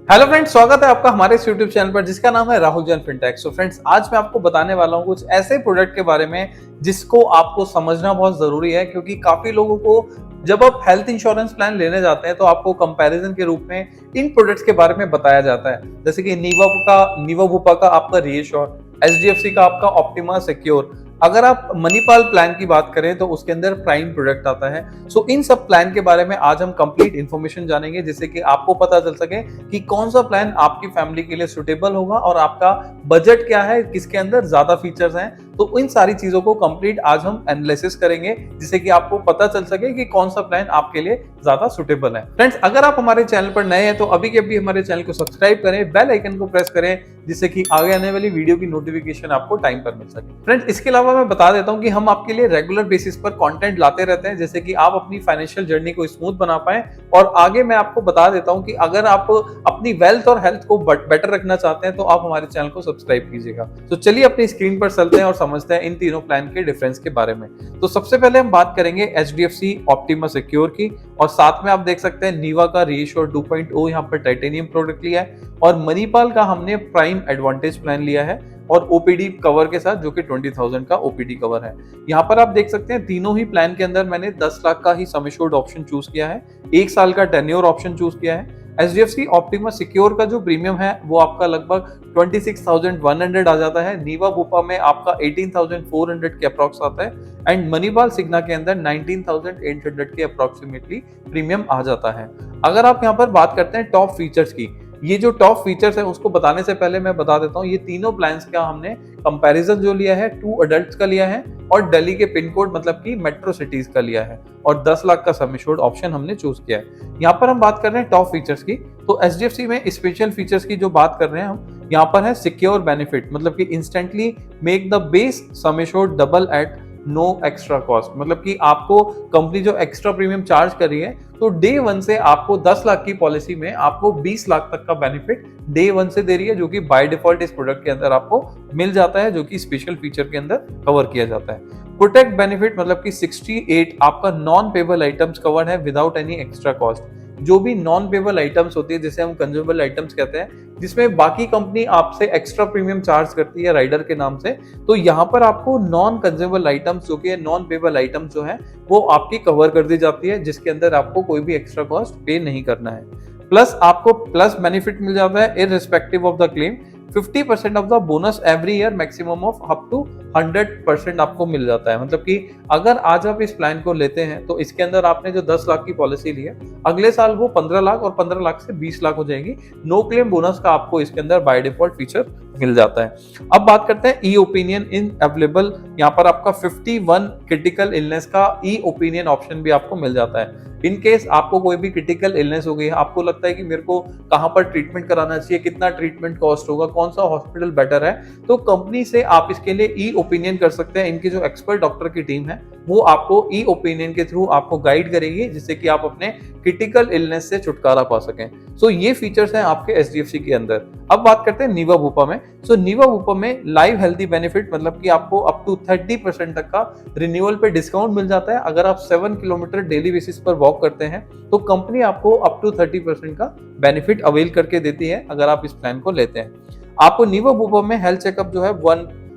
Hello friends, स्वागत है आपका हमारे इस यूट्यूब चैनल पर जिसका नाम है Rahul Jain fintech. So friends, आज मैं आपको बताने वाला हूँ कुछ ऐसे प्रोडक्ट के बारे में जिसको आपको समझना बहुत जरूरी है, क्योंकि काफी लोगों को जब आप हेल्थ इंश्योरेंस प्लान लेने जाते हैं तो आपको कंपैरिजन के रूप में इन प्रोडक्ट्स के बारे में बताया जाता है। जैसे कि नीवा बुपा का आपका रीएश्योर, एचडीएफसी का आपका ऑप्टिमा सिक्योर। अगर आप मणिपाल प्लान की बात करें तो उसके अंदर प्राइम प्रोडक्ट आता है। सो इन सब प्लान के बारे में आज हम कंप्लीट इन्फॉर्मेशन जानेंगे, जिससे कि आपको पता चल सके कि कौन सा प्लान आपकी फैमिली के लिए सुटेबल होगा और आपका बजट क्या है, किसके अंदर ज्यादा फीचर्स हैं। तो इन सारी चीजों को कंप्लीट आज हम एनालिसिस करेंगे, जिससे कि आपको पता चल सके कि कौन सा प्लान आपके लिए ज्यादा सुटेबल है। फ्रेंड्स, अगर आप हमारे चैनल पर नए हैं तो अभी के अभी हमारे चैनल को सब्सक्राइब करें, बेल आइकन को प्रेस करें, जिससे कि आगे आने वाली वीडियो की नोटिफिकेशन आपको टाइम पर मिल सके। फ्रेंड्स, इसके अलावा मैं बता देता हूं कि हम आपके लिए रेगुलर बेसिस पर कंटेंट लाते रहते हैं, जैसे कि आप अपनी फाइनेंशियल जर्नी को स्मूथ बना पाए। और आगे मैं आपको बता देता हूं कि अगर आप अपनी वेल्थ और हेल्थ को बेटर रखना चाहते हैं तो आप हमारे चैनल को सब्सक्राइब कीजिएगा। तो चलिए अपनी स्क्रीन पर चलते हैं और समझते हैं इन तीनों प्लान के डिफरेंस के बारे में। तो सबसे पहले हम बात करेंगे एचडीएफसी ऑप्टिमा सिक्योर की, और साथ में आप देख सकते हैं नीवा का रीएश्योर 2.0 यहाँ पर टाइटेनियम प्रोडक्ट लिया है, और मणिपाल का हमने प्राइम एडवांटेज प्लान लिया है और ओपीडी कवर के साथ, जो कि 20,000 का ओपीडी कवर है। यहाँ पर आप देख सकते हैं तीनों ही प्लान के अंदर मैंने 10 लाख का ही सम एश्योर्ड ऑप्शन चूज किया है, 1 साल का टेन्योर ऑप्शन चूज किया है। एचडीएफसी ऑप्टिमा सिक्योर का जो प्रीमियम है वो आपका लगभग 26,100 आ जाता है। नीवा बुपा में आपका 18,400 के अप्रॉक्स आता है, एंड मणिपाल सिग्ना के अंदर 19,800 के अप्रॉक्सीमेटली प्रीमियम आ जाता है। अगर आप यहाँ पर बात करते हैं टॉप फीचर्स की, ये जो टॉप फीचर्स है उसको बताने से पहले मैं बता देता हूँ ये तीनों प्लान्स का हमने कंपैरिजन जो लिया है 2 अडल्ट्स का लिया है और दिल्ली के पिन कोड मतलब कि मेट्रो सिटीज का लिया है, और 10 लाख का सम एश्योर्ड ऑप्शन हमने चूज किया है। यहाँ पर हम बात कर रहे हैं टॉप फीचर्स की, तो एचडीएफसी में स्पेशल फीचर्स की जो बात कर रहे हैं हम, यहाँ पर है सिक्योर बेनिफिट, मतलब कि instantly make the base sum assured double at no extra cost. मतलब कि आपको कंपनी जो एक्स्ट्रा प्रीमियम चार्ज कर रही है तो डे 1 से आपको 10 लाख की पॉलिसी में आपको 20 लाख तक का बेनिफिट डे 1 से दे रही है, जो कि बाय डिफॉल्ट इस प्रोडक्ट के अंदर आपको मिल जाता है, जो कि स्पेशल फीचर के अंदर कवर किया जाता है। प्रोटेक्ट बेनिफिट मतलब कि 68 आपका नॉन पेबल आइटम्स कवर है विदाउट एनी एक्स्ट्रा कॉस्ट। जो भी नॉन पेबल आइटम्स होती है, जिसे हम कंज्यूमेबल आइटम्स कहते हैं, जिसमें बाकी कंपनी आपसे एक्स्ट्रा प्रीमियम चार्ज करती है राइडर के नाम से, तो यहाँ पर आपको नॉन कंज्यूमेबल आइटम्स जो कि नॉन पेबल आइटम्स जो है वो आपकी कवर कर दी जाती है, जिसके अंदर आपको कोई भी एक्स्ट्रा कॉस्ट पे नहीं करना है। प्लस आपको प्लस बेनिफिट मिल जाता है irrespective of the claim, 50% of the bonus every year, maximum of up to 100% आपको मिल जाता है। मतलब कि अगर आज आप इस प्लान को लेते हैं तो इसके अंदर आपने जो 10 लाख की पॉलिसी ली है, अगले साल वो 15 लाख और 15 लाख से 20 लाख हो जाएगी। नो क्लेम बोनस का आपको इसके अंदर बाय डिफॉल्ट फीचर मिल जाता है। अब बात करते हैं ई ओपिनियन इन अवेलेबल। यहाँ पर आपका 51 क्रिटिकल इलनेस का ई ओपिनियन ऑप्शन भी आपको मिल जाता है। इन केस आपको कोई भी क्रिटिकल इलनेस हो गई है, आपको लगता है कि मेरे को कहां पर ट्रीटमेंट कराना चाहिए, कितना ट्रीटमेंट कॉस्ट होगा, कौन सा हॉस्पिटल बेटर है, तो कंपनी से आप इसके लिए ई ओपिनियन कर सकते हैं। इनकी जो एक्सपर्ट डॉक्टर की टीम है वो आपको ई ओपिनियन के थ्रू आपको गाइड करेगी, जिससे कि आप अपने क्रिटिकल इलनेस से छुटकारा पा सकें। सो ये फीचर्स हैं आपके एचडीएफसी के अंदर। अब बात करते हैं नीवा बुपा में। सो नीवा बुपा में लाइव हेल्थी बेनिफिट, मतलब कि आपको अप टू 30% तक का रिन्यूअल पे डिस्काउंट मिल जाता है। अगर आप 7 किलोमीटर डेली बेसिस पर वॉक करते हैं तो कंपनी आपको अप टू 30% का बेनिफिट अवेल करके देती है अगर आप इस प्लान को लेते हैं। आपको नीवा बुपा में हेल्थ चेकअप जो है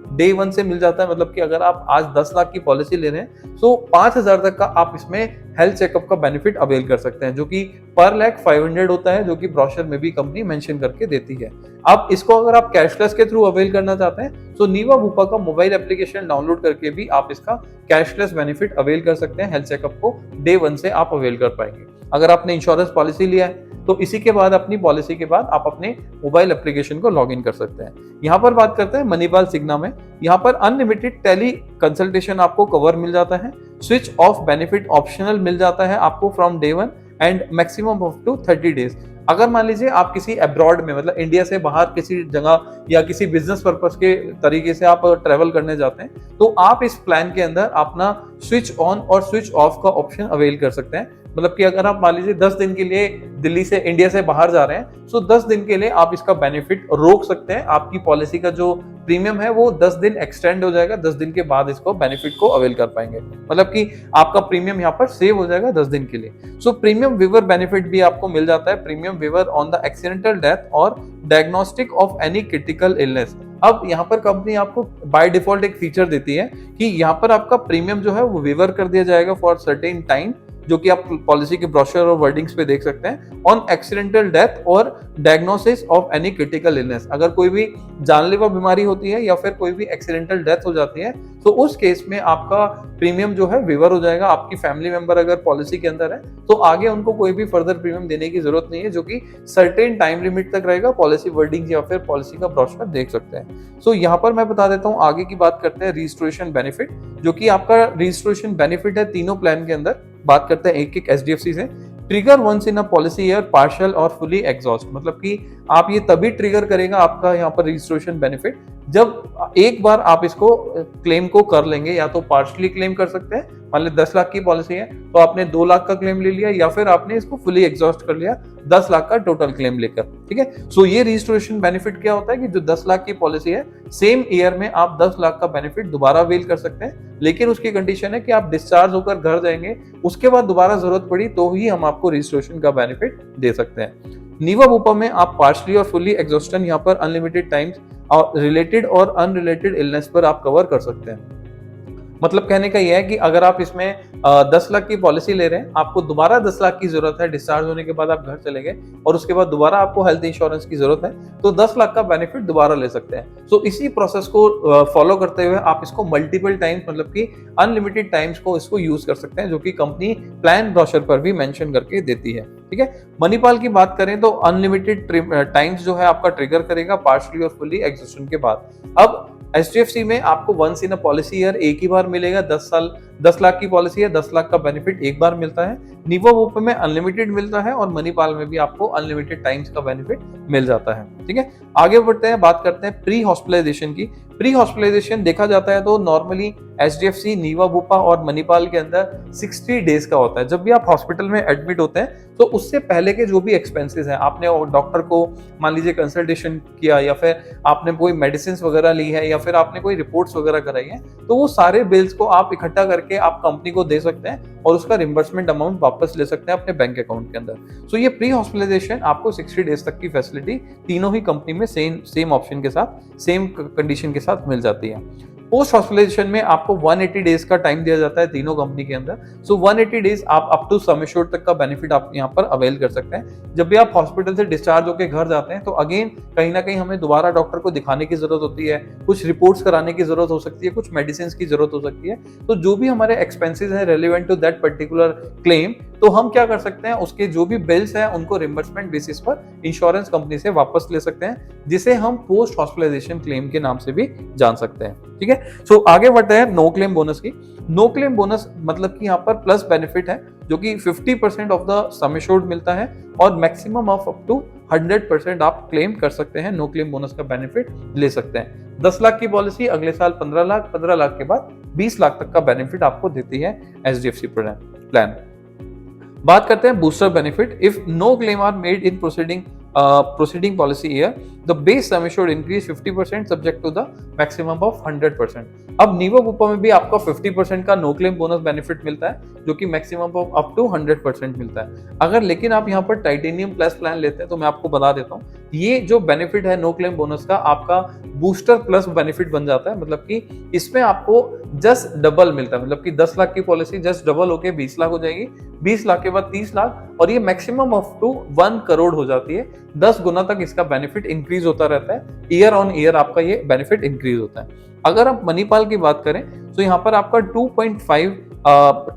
डे 1 से मिल जाता है। मतलब कि अगर आप आज 10 लाख की पॉलिसी ले रहे हैं तो 5,000 तक का आप इसमें हेल्थ चेकअप का बेनिफिट अवेल कर सकते हैं, जो कि पर लाख 500 होता है, जो कि ब्रोशर में भी कंपनी मेंशन करके देती है। अब इसको अगर आप कैशलेस के थ्रू अवेल करना चाहते हैं तो नीवा बुपा का मोबाइल एप्लीकेशन डाउनलोड करके भी आप इसका कैशलेस बेनिफिट अवेल कर सकते हैं। हेल्थ चेकअप को डे 1 से आप अवेल कर पाएंगे। अगर आपने इंश्योरेंस पॉलिसी लिया है तो इसी के बाद अपनी पॉलिसी के बाद आप अपने मोबाइल एप्लीकेशन को लॉग इन कर सकते हैं। यहाँ पर बात करते हैं मणिपाल सिग्ना में। यहाँ पर अनलिमिटेड टेली कंसल्टेशन आपको कवर मिल जाता है, स्विच ऑफ बेनिफिट ऑप्शनल मिल जाता है आपको from day 1, and maximum of to 30 days. अगर मान लीजिए आप किसी अब्रॉड में, मतलब इंडिया से बाहर किसी जगह या किसी बिजनेस पर्पस के तरीके से आप ट्रेवल करने जाते हैं, तो आप इस प्लान के अंदर अपना स्विच ऑन और स्विच ऑफ का ऑप्शन अवेल कर सकते हैं। मतलब कि अगर आप मान लीजिए 10 दिन के लिए दिल्ली से, इंडिया से बाहर जा रहे हैं, तो 10 दिन के लिए आप इसका बेनिफिट रोक सकते हैं। आपकी पॉलिसी का जो प्रीमियम है वो 10 दिन एक्सटेंड हो जाएगा, 10 दिन के बाद इसको बेनिफिट को अवेल कर पाएंगे, मतलब कि आपका प्रीमियम यहाँ पर सेव हो जाएगा 10 दिन के लिए। सो प्रीमियम विवर बेनिफिट भी आपको मिल जाता है, premium waiver on the accidental death और diagnostic of any critical illness. अब यहाँ पर कंपनी आपको बाय डिफॉल्ट एक फीचर देती है कि यहाँ पर आपका प्रीमियम जो है वो विवर कर दिया जाएगा फॉर सर्टेन टाइम, जो कि आप पॉलिसी के ब्रोशर और वर्डिंग्स पे देख सकते हैं, ऑन एक्सीडेंटल डेथ और diagnosis of any critical illness. अगर कोई भी जानलेवा बीमारी होती है या फिर कोई भी एक्सीडेंटल डेथ हो जाती है तो उस केस में आपका प्रीमियम जो है विवर हो जाएगा। आपकी फैमिली मेंबर अगर पॉलिसी के अंदर है तो आगे उनको कोई भी फर्दर प्रीमियम देने की जरूरत नहीं है, जो कि सर्टेन टाइम लिमिट तक रहेगा। पॉलिसी वर्डिंग या फिर पॉलिसी का ब्रोशर देख सकते हैं। सो यहाँ पर मैं बता देता हूँ, आगे की बात करते हैं रजिस्ट्रेशन बेनिफिट, जो कि आपका रजिस्ट्रेशन बेनिफिट है तीनों प्लान के अंदर। बात करते हैं एक एक एचडीएफसी से। Trigger once in a policy year partial और फुली एग्जॉस्ट, मतलब कि आप ये तभी ट्रिगर करेगा आपका यहाँ पर रजिस्ट्रेशन बेनिफिट जब एक बार आप इसको क्लेम को कर लेंगे, या तो पार्शियली क्लेम कर सकते हैं, मान ली 10 लाख की पॉलिसी है तो आपने 2 लाख का क्लेम ले लिया, या फिर आपने इसको फुली एग्जॉस्ट कर लिया 10 लाख का टोटल क्लेम लेकर। ठीक है, सो ये रजिस्ट्रेशन बेनिफिट क्या होता है कि जो 10 लाख की पॉलिसी है सेम ईयर में आप 10 लाख का बेनिफिट दोबारा अवेल कर सकते हैं, लेकिन उसकी कंडीशन है कि आप डिस्चार्ज होकर घर जाएंगे, उसके बाद दोबारा जरूरत पड़ी तो ही हम आपको रजिस्ट्रेशन का बेनिफिट दे सकते हैं। नीवा बुपा में आप पार्शली और फुली एग्जॉस्टन यहाँ पर अनलिमिटेड टाइम्स और रिलेटेड और अनरिलेटेड इलनेस पर आप कवर कर सकते हैं। मतलब कहने का यह है कि अगर आप इसमें 10 लाख की पॉलिसी ले रहे हैं, आपको दोबारा 10 लाख की जरूरत है, डिस्चार्ज होने के बाद आप घर चले गए और उसके बाद दोबारा आपको हेल्थ इंश्योरेंस की जरूरत है, तो 10 लाख का बेनिफिट दोबारा ले सकते हैं। सो इसी प्रोसेस को फॉलो करते हुए आप इसको मल्टीपल टाइम्स, मतलब कि अनलिमिटेड टाइम्स को इसको यूज कर सकते हैं, जो कि कंपनी प्लान ब्रोशर पर भी मेंशन करके देती है। ठीक है, मणिपाल की बात करें तो अनलिमिटेड टाइम्स जो है आपका ट्रिगर करेगा पार्शियली और फुली एग्जॉस्शन के बाद। अब एचडीएफसी में आपको once in a policy year एक ही बार मिलेगा, 10 लाख की पॉलिसी है, 10 लाख का बेनिफिट एक बार मिलता है। नीवा वोपा में अनलिमिटेड मिलता है और मणिपाल में भी आपको अनलिमिटेड टाइम्स का बेनिफिट मिल जाता है। ठीक है, आगे बढ़ते हैं, बात करते हैं प्री हॉस्पिटलाइजेशन की। प्री हॉस्पिटलाइजेशन देखा जाता है तो नॉर्मली एचडीएफसी, नीवा वोपा और मणिपाल के अंदर 60 डेज का होता है। जब भी आप हॉस्पिटल में एडमिट होते हैं तो उससे पहले के जो भी एक्सपेंसेस हैं, आपने डॉक्टर को मान लीजिए कंसल्टेशन किया, या फिर आपने कोई मेडिसिन वगैरह ली है, या फिर आपने कोई रिपोर्ट्स वगैरह कराई है, तो वो सारे बिल्स को आप इकट्ठा करके आप कंपनी को दे सकते हैं और उसका रिम्बर्समेंट अमाउंट वापस ले सकते हैं अपने बैंक अकाउंट के अंदर। सो ये प्री हॉस्पिटलाइजेशन आपको 60 डेज तक की फैसिलिटी तीनों ही कंपनी में सेम ऑप्शन के साथ, सेम कंडीशन के साथ मिल जाती है। पोस्ट हॉस्पिटलाइजेशन में आपको 180 डेज का टाइम दिया जाता है तीनों कंपनी के अंदर। सो 180 डेज आप अप टू सम एश्योर्ड तक का बेनिफिट आप यहाँ पर अवेल कर सकते हैं। जब भी आप हॉस्पिटल से डिस्चार्ज होकर घर जाते हैं तो अगेन कहीं ना कहीं हमें दोबारा डॉक्टर को दिखाने की जरूरत होती है, कुछ रिपोर्ट्स कराने की जरूरत हो सकती है, कुछ मेडिसिन की जरूरत हो सकती है। तो जो भी हमारे एक्सपेंसेस है relevant to that particular claim, तो हम क्या कर सकते हैं, उसके जो भी बिल्स हैं उनको रिम्बर्समेंट बेसिस पर इंश्योरेंस कंपनी से वापस ले सकते हैं, जिसे हम पोस्ट हॉस्पिटलाइजेशन क्लेम के नाम से भी जान सकते हैं। ठीक है, सो आगे बढ़ते हैं नो क्लेम बोनस की। नो क्लेम बोनस मतलब कि यहाँ पर प्लस बेनिफिट है, जो कि 50% ऑफ द सम एश्योर्ड मिलता है और मैक्सिमम ऑफ अप टू 100% आप क्लेम कर सकते हैं, नो क्लेम बोनस का बेनिफिट ले सकते हैं। 10 लाख की पॉलिसी अगले साल 15 लाख, 15 लाख के बाद 20 लाख तक का बेनिफिट आपको देती है एचडीएफसी प्लान। बात करते हैं booster benefit. If no claim are made in proceeding policy year, the base sum assured increase 50% subject to the maximum of 100%। अब नीवा बुपा में भी आपका 50% का नो क्लेम बोनस बेनिफिट मिलता है, जो कि मैक्सिमम ऑफ अप टू 100% मिलता है। अगर लेकिन आप यहाँ पर टाइटेनियम प्लस प्लान लेते हैं तो मैं आपको बता देता हूँ, ये जो बेनिफिट है नो क्लेम बोनस का आपका बूस्टर प्लस बेनिफिट बन जाता है। मतलब कि इसमें आपको जस्ट डबल मिलता है, मतलब कि 10 लाख की पॉलिसी जस्ट डबल होके 20 लाख हो जाएगी, 20 लाख के बाद 30 लाख, और ये मैक्सिमम अप टू 1 करोड़ हो जाती है। 10 गुना तक इसका बेनिफिट इंक्रीज होता रहता है, ईयर ऑन ईयर आपका ये बेनिफिट इंक्रीज होता है। अगर आप मणिपाल की बात करें तो यहाँ पर आपका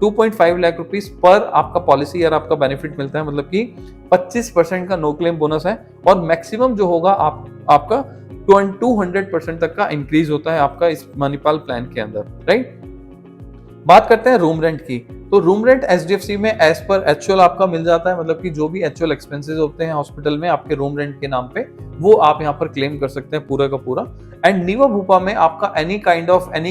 2.5 लाख रुपीस पर आपका पॉलिसी ईयर आपका बेनिफिट मिलता है। मतलब कि 25% का नो क्लेम बोनस है और मैक्सिमम जो होगा आपका 200% तक का इंक्रीज होता है आपका इस मणिपाल प्लान के अंदर, राइट। बात करते हैं रूम रेंट की। तो रूम रेंट एचडीएफसी में एज पर एक्चुअल आपका मिल जाता है, मतलब कि जो भी एक्चुअल एक्सपेंसेस होते हैं हॉस्पिटल में आपके रूम रेंट के नाम पे, वो आप यहाँ पर क्लेम कर सकते हैं पूरा का पूरा। एंड नीवा भूपा में आपका एनी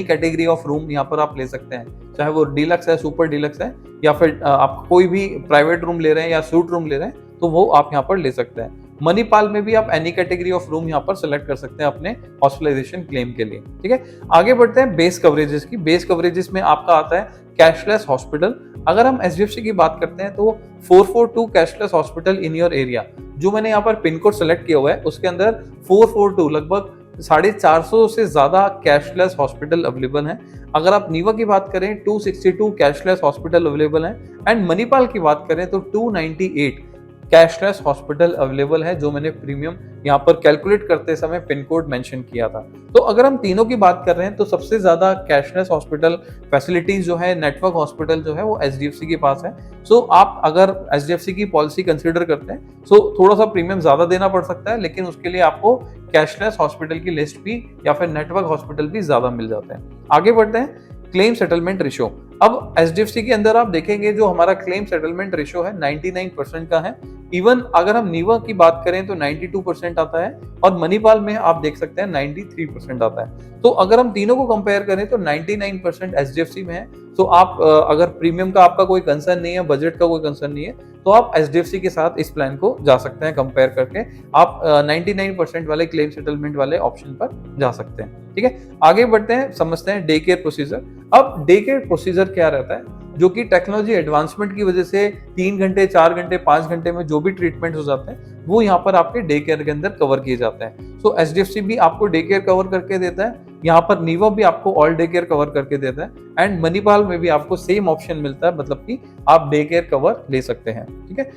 कैटेगरी ऑफ रूम यहाँ पर आप ले सकते हैं, चाहे वो डीलक्स है, सुपर डीलक्स है, या फिर आप कोई भी प्राइवेट रूम ले रहे हैं या सूट रूम ले रहे हैं, तो वो आप यहाँ पर ले सकते हैं। मणिपाल में भी आप एनी कैटेगरी ऑफ रूम यहाँ पर सेलेक्ट कर सकते हैं अपने हॉस्पिटलाइजेशन क्लेम के लिए। ठीक है, आगे बढ़ते हैं बेस कवरेजेस की। बेस कवरेजेस में आपका आता है कैशलेस हॉस्पिटल। अगर हम एचडीएफसी की बात करते हैं तो 442 cashless hospital in your area, जो मैंने यहाँ पर पिन कोड सेलेक्ट किया हुआ है उसके अंदर 442 लगभग 450 से ज्यादा कैशलेस हॉस्पिटल अवेलेबल हैं। अगर आप नीवा की बात करें 262 कैशलेस हॉस्पिटल अवेलेबल हैं एंड मणिपाल की बात करें तो 298 कैशलेस हॉस्पिटल अवेलेबल है, जो मैंने प्रीमियम यहाँ पर कैलकुलेट करते समय पिन कोड मेंशन किया था। तो अगर हम तीनों की बात कर रहे हैं तो सबसे ज्यादा कैशलेस हॉस्पिटल फैसिलिटीज जो है, नेटवर्क हॉस्पिटल जो है वो एचडीएफसी के पास है। सो आप अगर एचडीएफसी की पॉलिसी कंसीडर करते हैं सो थोड़ा सा प्रीमियम ज्यादा देना पड़ सकता है, लेकिन उसके लिए आपको कैशलेस हॉस्पिटल की लिस्ट भी या फिर नेटवर्क हॉस्पिटल भी ज्यादा मिल जाते हैं। आगे बढ़ते हैं क्लेम सेटलमेंट रेशियो। अब एचडीएफसी के अंदर आप देखेंगे जो हमारा क्लेम सेटलमेंट रेशियो है 99% का है। इवन अगर हम नीवा की बात करें तो 92% आता है और मणिपाल में आप देख सकते हैं 93% आता है। तो अगर हम तीनों को कंपेयर करें तो 99% एचडीएफसी में है। तो आप अगर प्रीमियम का आपका कोई कंसर्न नहीं है, बजट का कोई कंसर्न नहीं है, तो आप एचडीएफसी के साथ इस प्लान को जा सकते हैं कंपेयर करके। आप 99% वाले क्लेम सेटलमेंट वाले ऑप्शन पर जा सकते हैं। ठीक है, आगे बढ़ते हैं, समझते हैं डे केयर प्रोसीजर। अब डे केयर प्रोसीजर क्या रहता है, जो कि टेक्नोलॉजी एडवांसमेंट की वजह से 3 घंटे 4 घंटे 5 घंटे में जो भी ट्रीटमेंट हो जाते हैं वो यहाँ पर आपके डे केयर के अंदर कवर किए जाते हैं। सो एचडीएफसी भी आपको डे केयर कवर करके देता है, यहाँ पर नीवा भी आपको ऑल डे केयर कवर करके देता है एंड मणिपाल में भी आपको सेम ऑप्शन मिलता है, मतलब कि आप डे केयर कवर ले सकते हैं। ठीक है,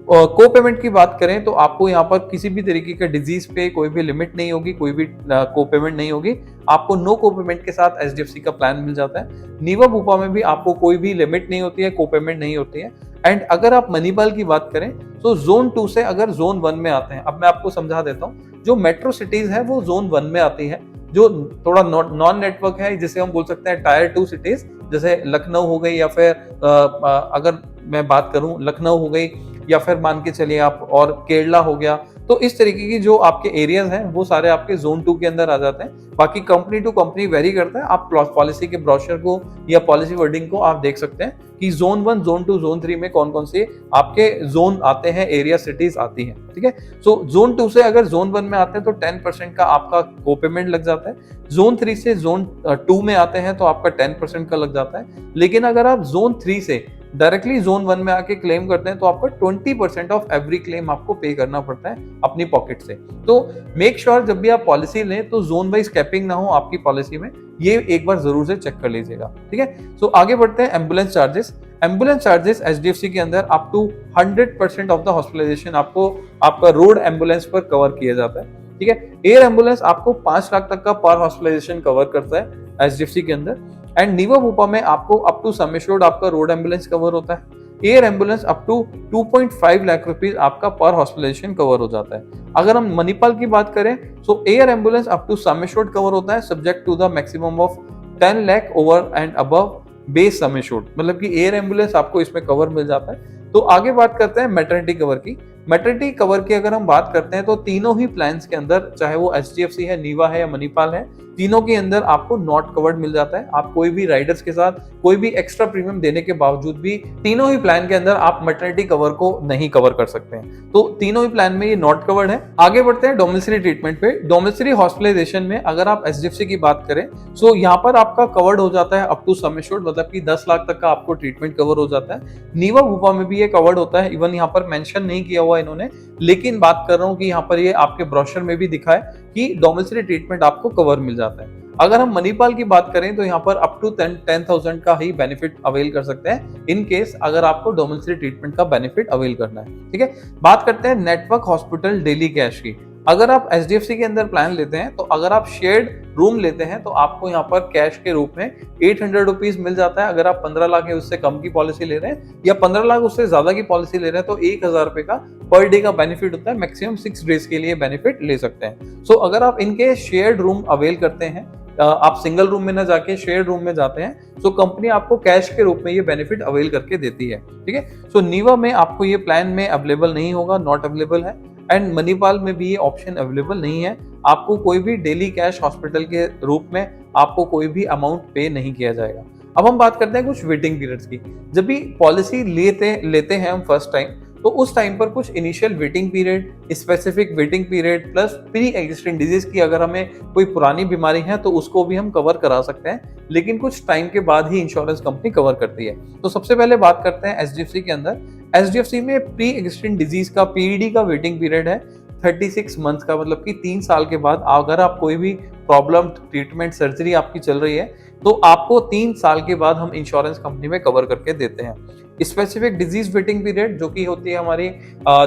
को पेमेंट की बात करें तो आपको यहाँ पर किसी भी तरीके का डिजीज पे कोई भी लिमिट नहीं होगी, कोई भी को पेमेंट नहीं होगी। आपको नो को पेमेंट के साथ एचडीएफसी का प्लान मिल जाता है। नीवा भूपा में भी आपको कोई भी लिमिट नहीं होती है, को पेमेंट नहीं होती है। एंड अगर आप मणिपाल की बात करें तो जोन 2 से अगर जोन 1 में आते हैं, अब मैं आपको समझा देता हूँ, जो मेट्रो सिटीज है वो जोन 1 में आती है, जो थोड़ा नॉन नेटवर्क है जिसे हम बोल सकते हैं टायर 2 सिटीज, जैसे लखनऊ हो गई या फिर अगर मैं बात करूं लखनऊ हो गई या फिर मान के चलिए आप और केरला हो गया, तो इस तरीके की जो आपके एरियाज हैं वो सारे आपके जोन 2 के अंदर आ जाते हैं। बाकी कंपनी टू कंपनी वेरी करता है। आप पॉलिसी के ब्रोशर को या पॉलिसी वर्डिंग को आप देख सकते हैं कि जोन 1, जोन 2, जोन 3 में कौन कौन से आपके जोन आते हैं, एरिया सिटीज आती हैं। ठीक है, सो जोन 2 से अगर जोन 1 में आते हैं तो 10% का आपका को पेमेंट लग जाता है। जोन 3 से जोन 2 में आते हैं तो आपका 10% का लग जाता है। लेकिन अगर आप जोन 3 से डायरेक्टली जोन 1 में आके क्लेम करते हैं तो आपको 20% ऑफ एवरी क्लेम आपको पे करना पड़ता है अपनी पॉकेट से। तो मेक श्योर जब भी आप पॉलिसी लें तो जोन वाइज कैपिंग ना हो आपकी पॉलिसी में, ये एक बार जरूर से चेक कर लीजिएगा। ठीक है, सो आगे बढ़ते हैं ambulance charges. Ambulance charges HDFC के अंदर up to 100% of the hospitalisation आपको आपका रोड एम्बुलेंस पर कवर किया जाता है। ठीक है, एयर एम्बुलेंस आपको 5 लाख तक का पर हॉस्पिटलाइजेशन कवर करता है एचडीएफसी के अंदर। एंड नीवा भूपा में आपको अप टू सम एश्योर्ड आपका रोड एम्बुलेंस कवर होता है। Air ambulance up to 2.5 lakh rupees आपका पर हॉस्पिटलाइजेशन कवर हो जाता है। अगर हम मणिपाल की बात करें तो air ambulance up to sum assured cover होता है, subject to the maximum of 10 lakh over and above base sum assured, मतलब कि एयर एम्बुलेंस आपको इसमें कवर मिल जाता है। तो आगे बात करते हैं मैटरनिटी कवर की। मैटरनिटी कवर की अगर हम बात करते हैं तो तीनों ही प्लान्स के अंदर, चाहे वो एचडीएफसी है, नीवा है या मणिपाल है, तीनों के अंदर आपको नॉट कवर्ड मिल जाता है। आप कोई भी राइडर्स के साथ कोई भी एक्स्ट्रा प्रीमियम देने के बावजूद भी तीनों ही प्लान के अंदर आप मैटरनिटी कवर को नहीं कवर कर सकते हैं। तो तीनों ही प्लान में ये नॉट कवर्ड है। आगे बढ़ते हैं डोमिसिलरी ट्रीटमेंट पे। डोमिसिलरी हॉस्पिटलाइजेशन में अगर आप एचडीएफसी की बात करें तो यहाँ पर आपका कवर्ड हो जाता है अप टू सम एश्योर्ड, मतलब कि 10 लाख तक का आपको ट्रीटमेंट कवर हो जाता है। नीवा भूपा में भी ये कवर्ड होता है, इवन यहाँ पर मेंशन नहीं किया हुआ इन्होंने, लेकिन बात कर रहा हूँ कि यहाँ पर ये आपके ब्रोशर में भी दिखा है कि डोमिसिलरी ट्रीटमेंट आपको कवर मिल जाता है। अगर हम मणिपाल की बात करें तो यहाँ पर अप टू 10,000 का ही बेनिफिट अवेल कर सकते हैं इन केस अगर आपको डोमिसिलरी ट्रीटमेंट का बेनिफिट अवेल करना है। ठीक है, बात करते हैं नेटवर्क हॉस्पिटल डेली कैश की। अगर आप एचडीएफसी के अंदर प्लान लेते हैं तो अगर आप शेयर्ड रूम लेते हैं तो आपको यहाँ पर कैश के रूप में 800 रुपीज मिल जाता है। अगर आप 15 लाख या उससे कम की पॉलिसी ले रहे हैं या 15 लाख उससे ज्यादा की पॉलिसी ले रहे हैं तो 1000 रुपए का पर डे का बेनिफिट होता है। मैक्सिमम 6 डेज के लिए बेनिफिट ले सकते हैं। सो अगर आप इनके शेयर्ड रूम अवेल करते हैं, आप सिंगल रूम में ना जाके शेयर रूम में जाते हैं, तो कंपनी आपको कैश के रूप में ये बेनिफिट अवेल करके देती है। ठीक है, सो नीवा में आपको ये प्लान में अवेलेबल नहीं होगा, नॉट अवेलेबल है। एंड मणिपाल में भी ये ऑप्शन अवेलेबल नहीं है। आपको कोई भी डेली कैश हॉस्पिटल के रूप में आपको कोई भी अमाउंट पे नहीं किया जाएगा। अब हम बात करते हैं कुछ वेटिंग पीरियड्स की। जब भी पॉलिसी लेते हैं हम फर्स्ट टाइम तो उस टाइम पर कुछ initial waiting period, specific waiting period plus pre existing disease की अगर हमें कोई पुरानी बीमारी है तो उसको भी हम कवर करा सकते हैं, लेकिन कुछ टाइम के बाद ही इंश्योरेंस कंपनी कवर करती है। तो सबसे पहले बात करते हैं एचडीएफसी के अंदर। एचडीएफसी में प्री एग्जिस्टिंग डिजीज का पीईडी का वेटिंग पीरियड है 36 मंथ का, मतलब कि 3 साल के बाद अगर आप कोई भी प्रॉब्लम, ट्रीटमेंट, सर्जरी आपकी चल रही है तो आपको 3 साल के बाद हम इंश्योरेंस कंपनी में कवर करके देते हैं। स्पेसिफिक डिजीज वेटिंग पीरियड जो कि होती है हमारी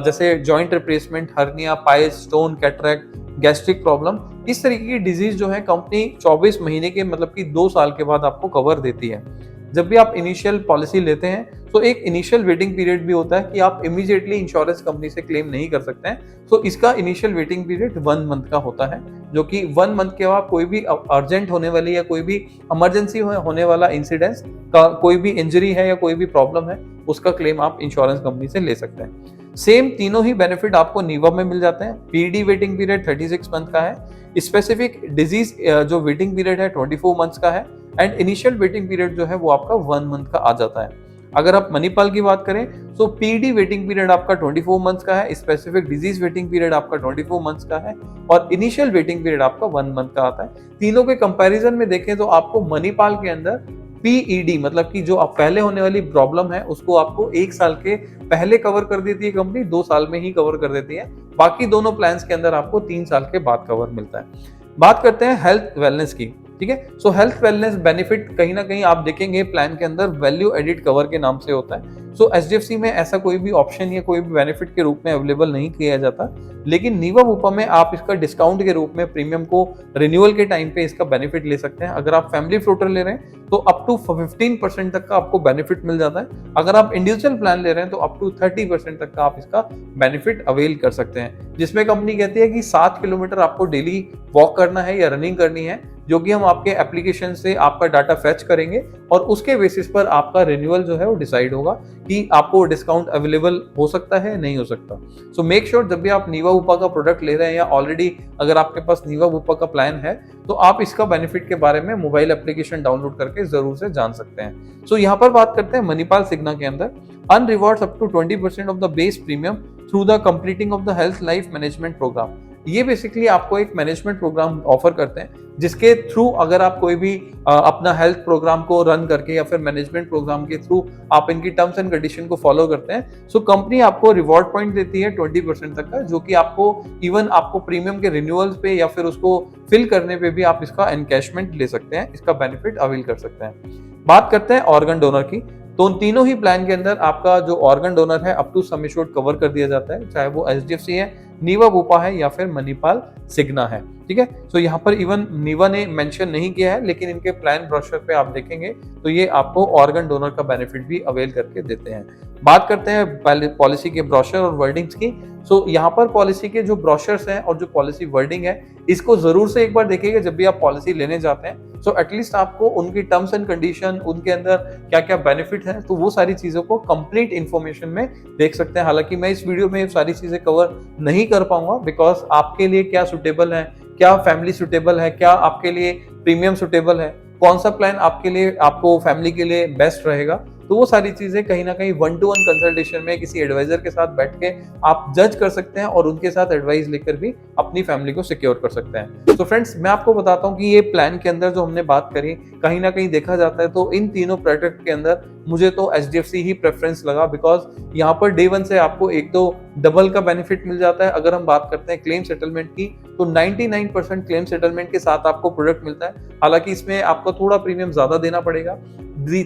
जैसे joint replacement, hernia, piles, stone, cataract, gastric problem, इस तरीके की डिजीज जो है कंपनी 24 महीने के, मतलब कि 2 साल के बाद आपको कवर देती है। जब भी आप इनिशियल पॉलिसी लेते हैं तो एक इनिशियल वेटिंग पीरियड भी होता है कि आप इमीडिएटली इंश्योरेंस कंपनी से क्लेम नहीं कर सकते हैं। तो इसका इनिशियल वेटिंग पीरियड 1 मंथ का होता है, जो कि 1 मंथ के बाद कोई भी अर्जेंट होने वाली या कोई भी इमरजेंसी होने वाला इंसिडेंस का, कोई भी इंजरी है या कोई भी प्रॉब्लम है, उसका क्लेम आप इंश्योरेंस कंपनी से ले सकते हैं। सेम तीनों ही बेनिफिट आपको नीवा में मिल जाते हैं। पीडी वेटिंग पीरियड 36 मंथ का है, स्पेसिफिक डिजीज जो वेटिंग पीरियड है 24 मंथ्स का है, एंड इनिशियल वेटिंग पीरियड जो है वो आपका 1 मंथ का आ जाता है। अगर आप मणिपाल की बात करें तो पीडी वेटिंग पीरियड आपका 24 मंथ्स का है, स्पेसिफिक डिजीज वेटिंग पीरियड आपका 24 मंथ्स का है, और इनिशियल वेटिंग पीरियड आपका 1 मंथ का आता है। तीनों के कंपैरिजन में देखें तो आपको मणिपाल के अंदर पीईडी, मतलब कि जो आप पहले होने वाली प्रॉब्लम है उसको आपको 1 साल के पहले कवर कर देती है कंपनी, 2 साल में ही कवर कर देती है। बाकी दोनों प्लान्स के अंदर आपको 3 साल के बाद कवर मिलता है। बात करते हैं हेल्थ वेलनेस की, ठीक है। सो हेल्थ वेलनेस बेनिफिट कहीं ना कहीं आप देखेंगे प्लान के अंदर वैल्यू एडिड कवर के नाम से होता है। सो एचडीएफसी में ऐसा कोई भी ऑप्शन या कोई भी बेनिफिट के रूप में अवेलेबल नहीं किया जाता, लेकिन नीवा बुपा में आप इसका डिस्काउंट के रूप में प्रीमियम को रिन्यूअल के टाइम पे इसका बेनिफिट ले सकते हैं। अगर आप फैमिली फ्लोटर ले रहे हैं तो अप टू 15% तक का आपको बेनिफिट मिल जाता है। अगर आप इंडिविजुअल प्लान ले रहे हैं तो अप टू 30% तक का आप इसका बेनिफिट अवेल कर सकते हैं, जिसमें कंपनी कहती है कि 7 किलोमीटर आपको डेली वॉक करना है या रनिंग करनी है, जो कि हम आपके एप्लीकेशन से आपका डाटा फेच करेंगे और उसके बेसिस पर आपका रिन्यूअल जो है वो डिसाइड होगा कि आपको डिस्काउंट अवेलेबल हो सकता है नहीं हो सकता। सो मेक श्योर जब भी आप नीवा बुपा का प्रोडक्ट ले रहे हैं या ऑलरेडी अगर आपके पास नीवा बुपा का प्लान है तो आप इसका बेनिफिट के बारे में मोबाइल एप्लीकेशन डाउनलोड करके जरूर से जान सकते हैं। सो यहाँ पर बात करते हैं मणिपाल सिग्ना के अंदर earn rewards up to 20% of the base premium through the completing of the health life management programme. ये बेसिकली आपको एक मैनेजमेंट प्रोग्राम ऑफर करते हैं, जिसके थ्रू अगर आप कोई भी अपना हेल्थ प्रोग्राम को रन करके या फिर मैनेजमेंट प्रोग्राम के थ्रू आप इनकी टर्म्स एंड कंडीशन को फॉलो करते हैं, सो कंपनी आपको रिवॉर्ड पॉइंट देती है 20% तक का, जो कि आपको इवन आपको प्रीमियम के रिन्यूअल्स पे या फिर उसको फिल करने पे भी आप इसका एनकैशमेंट ले सकते हैं, इसका बेनिफिट अवेल कर सकते हैं। बात करते हैं ऑर्गन डोनर की, तो उन तीनों ही प्लान के अंदर आपका जो ऑर्गन डोनर है up to sum assured cover कर दिया जाता है, चाहे वो एचडीएफसी है, नीवा बुपा है या फिर मणिपाल सिग्ना है, ठीक है। सो यहाँ पर इवन नीवा ने मेंशन नहीं किया है, लेकिन इनके प्लान ब्रोशर पे आप देखेंगे तो ये आपको ऑर्गन डोनर का बेनिफिट भी अवेल करके देते हैं। बात करते हैं पॉलिसी के ब्रोशर और वर्डिंग्स की। सो यहाँ पर पॉलिसी के जो ब्रोशर्स हैं और जो पॉलिसी वर्डिंग है, इसको जरूर से एक बार देखिएगा जब भी आप पॉलिसी लेने जाते हैं। सो एटलीस्ट आपको उनकी टर्म्स एंड कंडीशन, उनके अंदर क्या क्या बेनिफिट है, तो वो सारी चीजों को कंप्लीट इन्फॉर्मेशन में देख सकते हैं। हालांकि मैं इस वीडियो में सारी चीजें कवर नहीं कर पाऊंगा, बिकॉज आपके लिए क्या सुटेबल है, क्या फैमिली सुटेबल है, क्या आपके लिए प्रीमियम सुटेबल है, कौन सा प्लान आपके लिए, आपको फैमिली के लिए बेस्ट रहेगा, तो वो सारी चीजें कहीं ना कहीं 1-to-1 कंसल्टेशन में किसी एडवाइजर के साथ बैठ के आप जज कर सकते हैं और उनके साथ एडवाइस लेकर भी अपनी फैमिली को सिक्योर कर सकते हैं। तो फ्रेंड्स, मैं आपको बताता हूँ कि ये प्लान के अंदर जो हमने बात करी, कहीं ना कहीं देखा जाता है तो इन तीनों प्रोडक्ट के अंदर मुझे तो एचडीएफसी ही प्रेफरेंस लगा, बिकॉज यहाँ पर डे 1 से आपको एक तो डबल का बेनिफिट मिल जाता है। अगर हम बात करते हैं क्लेम सेटलमेंट की, तो 99% क्लेम सेटलमेंट के साथ आपको प्रोडक्ट मिलता है। हालांकि इसमें आपको थोड़ा प्रीमियम ज्यादा देना पड़ेगा।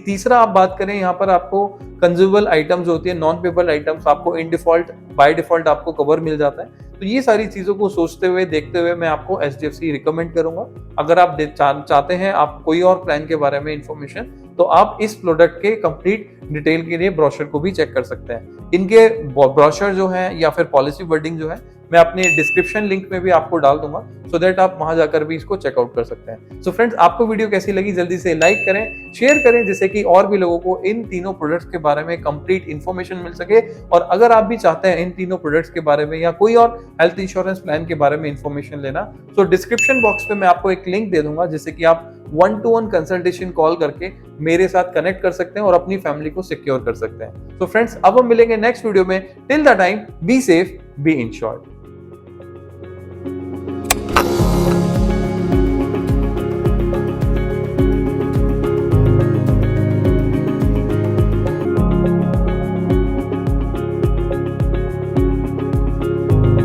तीसरा आप बात करें, यहाँ पर आपको कंज्यूमेबल आइटम्स होती है, नॉन पेबल आइटम्स आपको इन डिफॉल्ट, बाय डिफॉल्ट आपको कवर मिल जाता है। तो ये सारी चीजों को सोचते हुए, देखते हुए मैं आपको एचडीएफसी रिकमेंड करूंगा। अगर आप चाहते हैं आप कोई और प्लान के बारे में इंफॉर्मेशन, तो आप इस प्रोडक्ट के कंप्लीट डिटेल के लिए ब्रोशर को भी चेक कर सकते हैं। इनके ब्रोशर जो है या फिर पॉलिसी वर्डिंग जो है, मैं अपने डिस्क्रिप्शन लिंक में भी आपको डाल दूंगा, सो दैट आप वहां जाकर भी इसको चेकआउट कर सकते हैं। सो फ्रेंड्स, आपको वीडियो कैसी लगी जल्दी से लाइक करें, शेयर करें, जिससे कि और भी लोगों को इन तीनों प्रोडक्ट्स के बारे में कंप्लीट इन्फॉर्मेशन मिल सके। और अगर आप भी चाहते हैं इन तीनों प्रोडक्ट्स के बारे में या कोई और हेल्थ इंश्योरेंस प्लान के बारे में इंफॉर्मेशन लेना, तो डिस्क्रिप्शन बॉक्स पे मैं आपको एक लिंक दे दूंगा, जिससे कि आप 1-to-1 कंसल्टेशन कॉल करके मेरे साथ कनेक्ट कर सकते हैं और अपनी फैमिली को सिक्योर कर सकते हैं। तो फ्रेंड्स, अब हम मिलेंगे नेक्स्ट वीडियो में। Till the time, be safe, be insured.